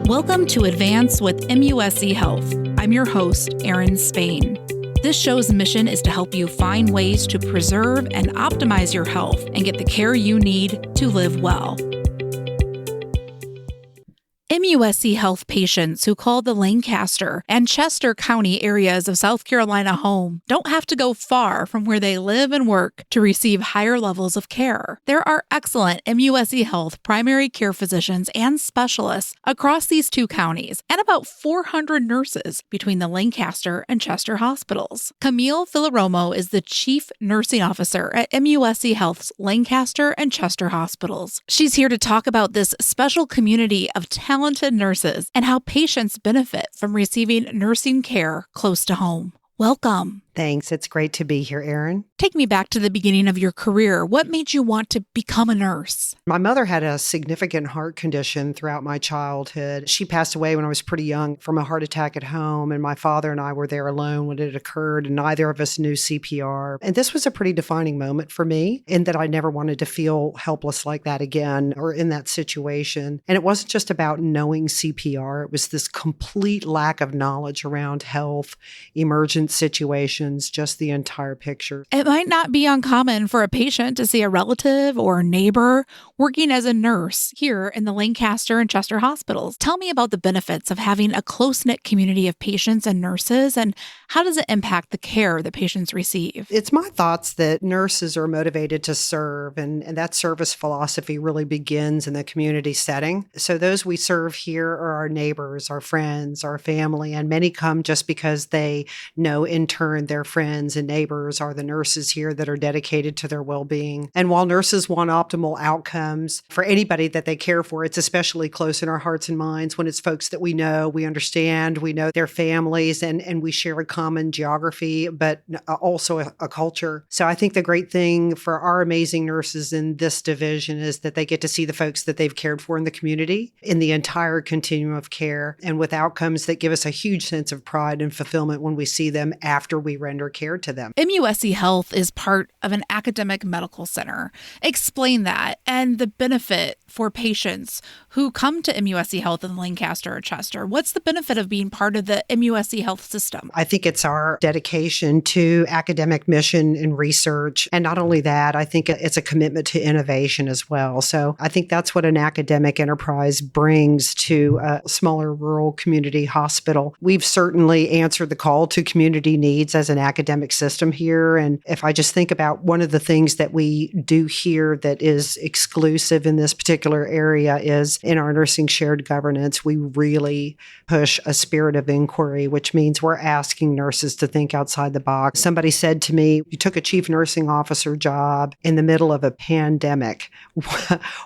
Welcome to Advance with MUSC Health. I'm your host, Erin Spain. This show's mission is to help you find ways to preserve and optimize your health and get the care you need to live well. MUSC Health patients who call the Lancaster and Chester County areas of South Carolina home don't have to go far from where they live and work to receive higher levels of care. There are excellent MUSC Health primary care physicians and specialists across these two counties and about 400 nurses between the Lancaster and Chester hospitals. Camille Filoromo is the Chief Nursing Officer at MUSC Health's Lancaster and Chester hospitals. She's here to talk about this special community of talented nurses and how patients benefit from receiving nursing care close to home. Welcome. Thanks. It's great to be here, Erin. Take me back to the beginning of your career. What made you want to become a nurse? My mother had a significant heart condition throughout my childhood. She passed away when I was pretty young from a heart attack at home, and my father and I were there alone when it occurred, and neither of us knew CPR. And this was a pretty defining moment for me in that I never wanted to feel helpless like that again or in that situation. And it wasn't just about knowing CPR. It was this complete lack of knowledge around health, emergent situations, just the entire picture. It might not be uncommon for a patient to see a relative or neighbor working as a nurse here in the Lancaster and Chester hospitals. Tell me about the benefits of having a close-knit community of patients and nurses, and how does it impact the care that patients receive? It's my thoughts that nurses are motivated to serve, and that service philosophy really begins in the community setting. So those we serve here are our neighbors, our friends, our family, and many come just because they know in turn their friends and neighbors are the nurses here that are dedicated to their well-being. And while nurses want optimal outcomes for anybody that they care for, it's especially close in our hearts and minds when it's folks that we know, we understand, we know their families, and we share a common geography, but also a culture. So I think the great thing for our amazing nurses in this division is that they get to see the folks that they've cared for in the community, in the entire continuum of care, and with outcomes that give us a huge sense of pride and fulfillment when we see them after we render care to them. MUSC Health is part of an academic medical center. Explain that and the benefit for patients who come to MUSC Health in Lancaster or Chester. What's the benefit of being part of the MUSC Health system? I think it's our dedication to academic mission and research. And not only that, I think it's a commitment to innovation as well. So I think that's what an academic enterprise brings to a smaller rural community hospital. We've certainly answered the call to community needs as an academic system here. And if I just think about one of the things that we do here that is exclusive in this particular area is in our nursing shared governance, we really push a spirit of inquiry, which means we're asking nurses to think outside the box. Somebody said to me, "You took a chief nursing officer job in the middle of a pandemic.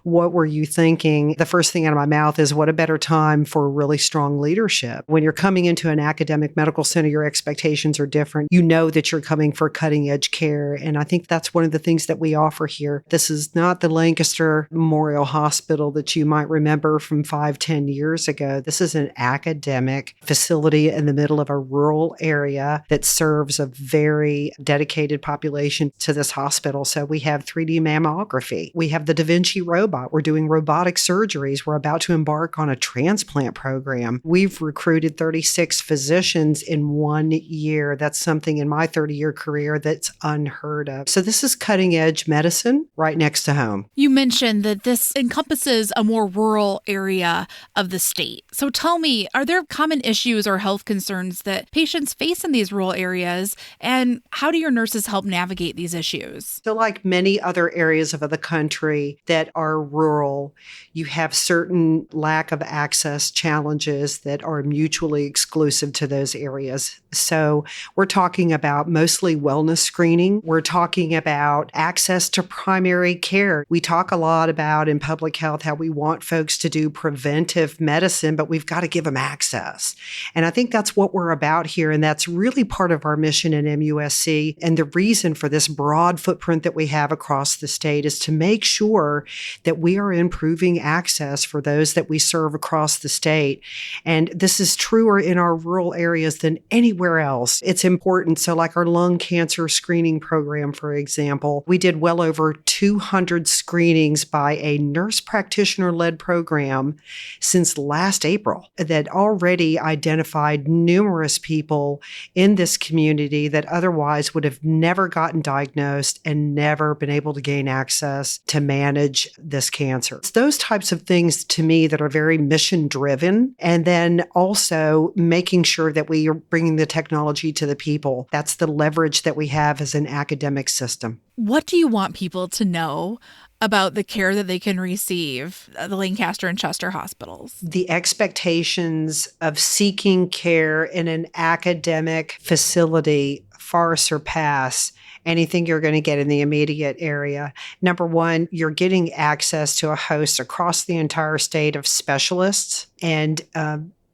What were you thinking?" The first thing out of my mouth is, what a better time for really strong leadership. When you're coming into an academic medical center, your expectations are different. You know that you're coming for cutting edge care. And I think that's one of the things that we offer here. This is not the Lancaster Memorial Hospital that you might remember from 5-10 years ago. This is an academic facility in the middle of a rural area that serves a very dedicated population to this hospital. So we have 3D mammography. We have the Da Vinci robot. We're doing robotic surgeries. We're about to embark on a transplant program. We've recruited 36 physicians in 1 year. That's something in my 30-year career that's unheard of. So this is cutting edge medicine right next to home. You mentioned that this encompasses a more rural area of the state. So tell me, are there common issues or health concerns that patients face in these rural areas, and how do your nurses help navigate these issues? So like many other areas of the country that are rural, you have certain lack of access challenges that are mutually exclusive to those areas. So we're talking about mostly wellness screening. We're talking about access to primary care. We talk a lot about in public health how we want folks to do preventive medicine, but we've got to give them access. And I think that's what we're about here. And that's really part of our mission at MUSC. And the reason for this broad footprint that we have across the state is to make sure that we are improving access for those that we serve across the state. And this is truer in our rural areas than anywhere else. It's important important. So like our lung cancer screening program, for example, we did well over 200 screenings by a nurse practitioner-led program since last April that already identified numerous people in this community that otherwise would have never gotten diagnosed and never been able to gain access to manage this cancer. It's those types of things to me that are very mission driven. And then also making sure that we are bringing the technology to the people. That's the leverage that we have as an academic system. What do you want people to know about the care that they can receive at the Lancaster and Chester hospitals? The expectations of seeking care in an academic facility far surpass anything you're going to get in the immediate area. Number one, you're getting access to a host across the entire state of specialists and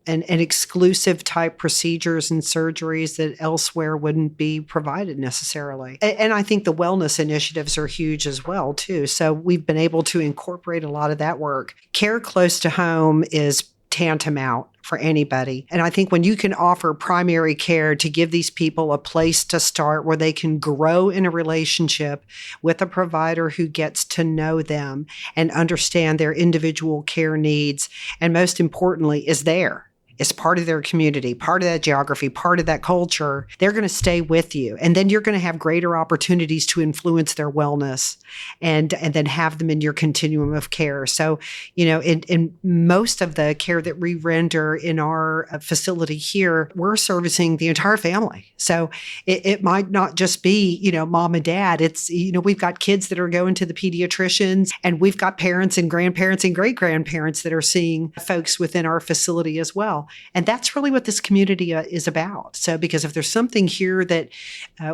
exclusive type procedures and surgeries that elsewhere wouldn't be provided necessarily. And I think the wellness initiatives are huge as well, too. So we've been able to incorporate a lot of that work. Care close to home is tantamount for anybody. And I think when you can offer primary care to give these people a place to start where they can grow in a relationship with a provider who gets to know them and understand their individual care needs, and most importantly, is there. Is part of their community, part of that geography, part of that culture, they're going to stay with you. And then you're going to have greater opportunities to influence their wellness and then have them in your continuum of care. So, in most of the care that we render in our facility here, we're servicing the entire family. So it might not just be, mom and dad. It's, we've got kids that are going to the pediatricians, and we've got parents and grandparents and great-grandparents that are seeing folks within our facility as well. And that's really what this community is about. So because if there's something here that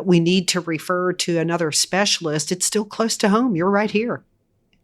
we need to refer to another specialist, it's still close to home. You're right here.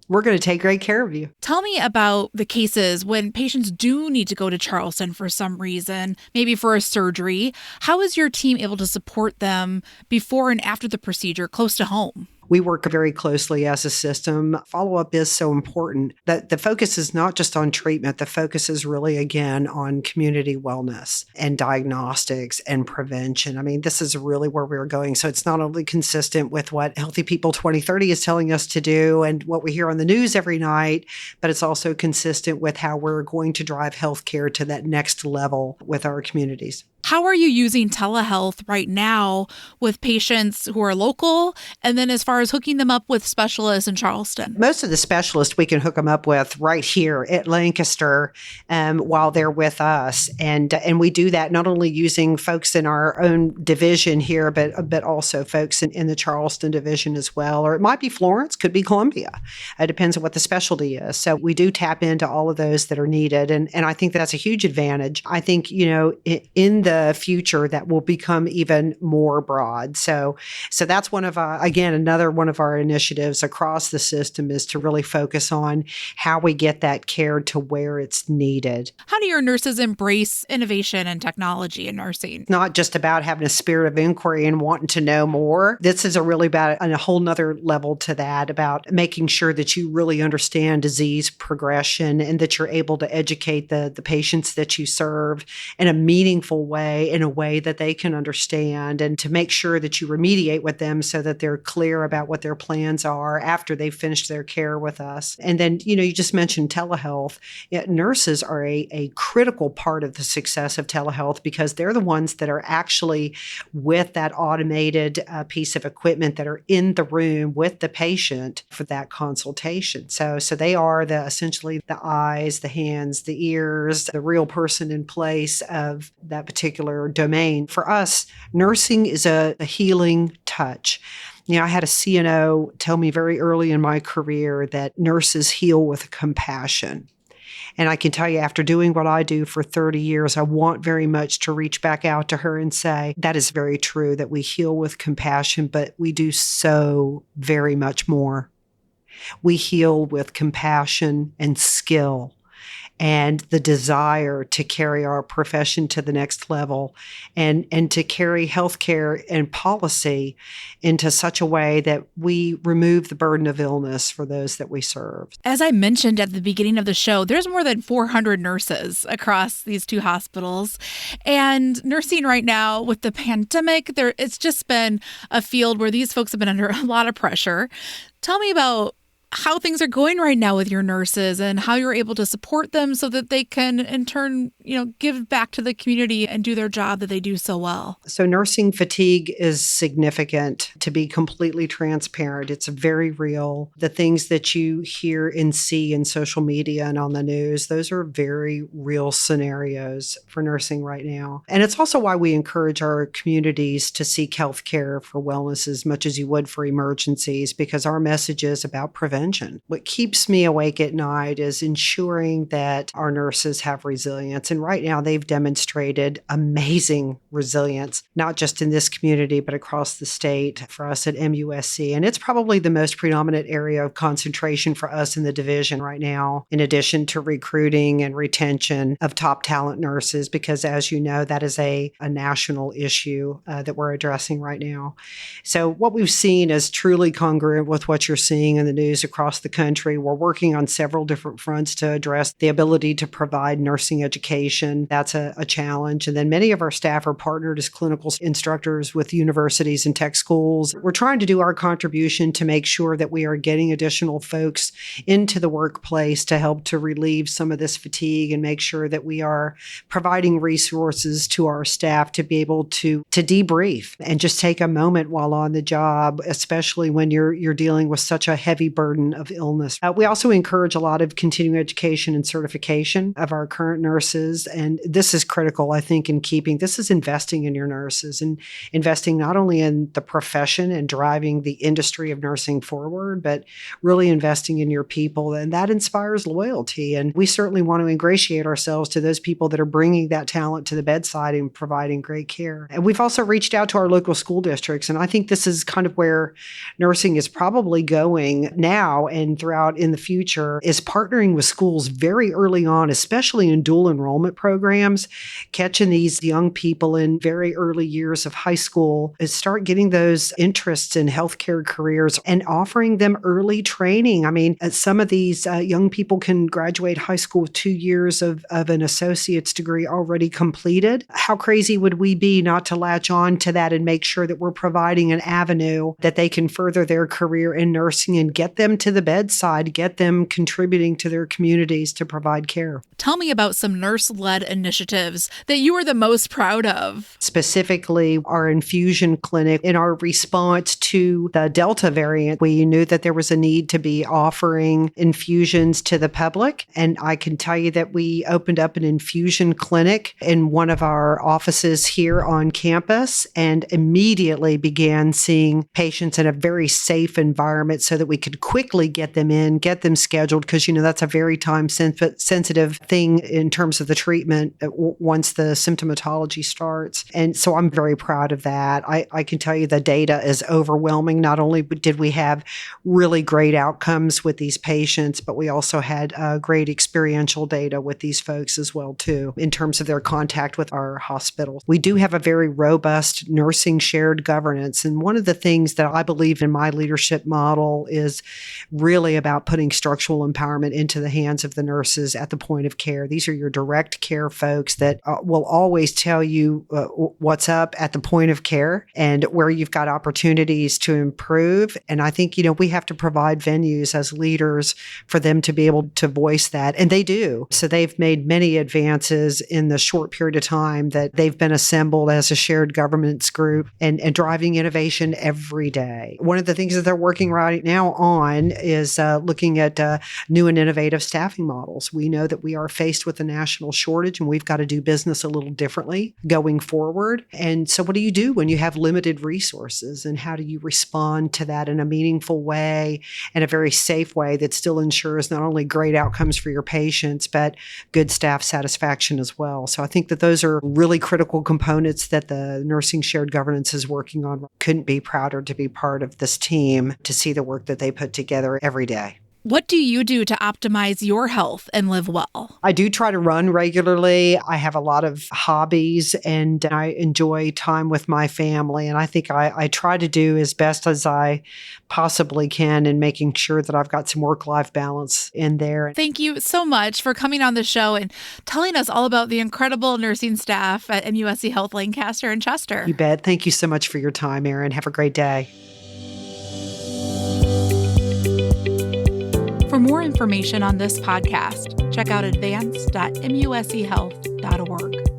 We're going to take great care of you. Tell me about the cases when patients do need to go to Charleston for some reason, maybe for a surgery. How is your team able to support them before and after the procedure close to home? We work very closely as a system. Follow-up is so important that the focus is not just on treatment. The focus is really, again, on community wellness and diagnostics and prevention. I mean, this is really where we're going. So it's not only consistent with what Healthy People 2030 is telling us to do and what we hear on the news every night, but it's also consistent with how we're going to drive healthcare to that next level with our communities. How are you using telehealth right now with patients who are local, and then as far as hooking them up with specialists in Charleston? Most of the specialists we can hook them up with right here at Lancaster while they're with us. And we do that not only using folks in our own division here, but also folks in the Charleston division as well. Or it might be Florence, could be Columbia. It depends on what the specialty is. So we do tap into all of those that are needed. And I think that's a huge advantage. I think, in the future that will become even more broad. So that's one of another one of our initiatives across the system is to really focus on how we get that care to where it's needed. How do your nurses embrace innovation and technology in nursing? Not just about having a spirit of inquiry and wanting to know more. This is really about a whole nother level to that, about making sure that you really understand disease progression and that you're able to educate the patients that you serve in a meaningful way, in a way that they can understand, and to make sure that you remediate with them so that they're clear about what their plans are after they've finished their care with us. And then, you just mentioned telehealth. Nurses are a critical part of the success of telehealth because they're the ones that are actually with that automated piece of equipment that are in the room with the patient for that consultation. So they are essentially the eyes, the hands, the ears, the real person in place of that particular domain. For us, nursing is a healing touch. I had a CNO tell me very early in my career that nurses heal with compassion. And I can tell you, after doing what I do for 30 years, I want very much to reach back out to her and say, that is very true, that we heal with compassion, but we do so very much more. We heal with compassion and skill and the desire to carry our profession to the next level and to carry healthcare and policy into such a way that we remove the burden of illness for those that we serve. As I mentioned at the beginning of the show, there's more than 400 nurses across these two hospitals. And nursing right now with the pandemic, it's just been a field where these folks have been under a lot of pressure. Tell me about how things are going right now with your nurses and how you're able to support them so that they can in turn, give back to the community and do their job that they do so well. So nursing fatigue is significant. To be completely transparent, it's very real. The things that you hear and see in social media and on the news, those are very real scenarios for nursing right now. And it's also why we encourage our communities to seek health care for wellness as much as you would for emergencies, because our message is about prevention. What keeps me awake at night is ensuring that our nurses have resilience. And right now, they've demonstrated amazing resilience, not just in this community, but across the state for us at MUSC. And it's probably the most predominant area of concentration for us in the division right now, in addition to recruiting and retention of top talent nurses, because as you know, that is a national issue that we're addressing right now. So what we've seen is truly congruent with what you're seeing in the news across the country. We're working on several different fronts to address the ability to provide nursing education. That's a challenge. And then many of our staff are partnered as clinical instructors with universities and tech schools. We're trying to do our contribution to make sure that we are getting additional folks into the workplace to help to relieve some of this fatigue and make sure that we are providing resources to our staff to be able to debrief and just take a moment while on the job, especially when you're dealing with such a heavy burden of illness. We also encourage a lot of continuing education and certification of our current nurses. And this is critical, I think, this is investing in your nurses and investing not only in the profession and driving the industry of nursing forward, but really investing in your people. And that inspires loyalty. And we certainly want to ingratiate ourselves to those people that are bringing that talent to the bedside and providing great care. And we've also reached out to our local school districts. And I think this is kind of where nursing is probably going now and throughout in the future, is partnering with schools very early on, especially in dual enrollment programs, catching these young people in very early years of high school, and start getting those interests in healthcare careers and offering them early training. I mean, some of these young people can graduate high school with 2 years of an associate's degree already completed. How crazy would we be not to latch on to that and make sure that we're providing an avenue that they can further their career in nursing and get them to the bedside, get them contributing to their communities to provide care. Tell me about some nurse-led initiatives that you are the most proud of. Specifically, our infusion clinic. In our response to the Delta variant, we knew that there was a need to be offering infusions to the public. And I can tell you that we opened up an infusion clinic in one of our offices here on campus and immediately began seeing patients in a very safe environment so that we could quickly get them in, get them scheduled, because, that's a very time-sensitive thing in terms of the treatment once the symptomatology starts. And so I'm very proud of that. I can tell you the data is overwhelming. Not only did we have really great outcomes with these patients, but we also had great experiential data with these folks as well, too, in terms of their contact with our hospital. We do have a very robust nursing shared governance. And one of the things that I believe in my leadership model is really about putting structural empowerment into the hands of the nurses at the point of care. These are your direct care folks that will always tell you what's up at the point of care and where you've got opportunities to improve. And I think, we have to provide venues as leaders for them to be able to voice that. And they do. So they've made many advances in the short period of time that they've been assembled as a shared governance group and driving innovation every day. One of the things that they're working right now on is looking at new and innovative staffing models. We know that we are faced with a national shortage and we've got to do business a little differently going forward. And so what do you do when you have limited resources, and how do you respond to that in a meaningful way and a very safe way that still ensures not only great outcomes for your patients, but good staff satisfaction as well. So I think that those are really critical components that the Nursing Shared Governance is working on. Couldn't be prouder to be part of this team to see the work that they put together every day. What do you do to optimize your health and live well? I do try to run regularly. I have a lot of hobbies and I enjoy time with my family. And I think I try to do as best as I possibly can in making sure that I've got some work-life balance in there. Thank you so much for coming on the show and telling us all about the incredible nursing staff at MUSC Health Lancaster and Chester. You bet. Thank you so much for your time, Erin. Have a great day. For more information on this podcast, check out advance.muschealth.org.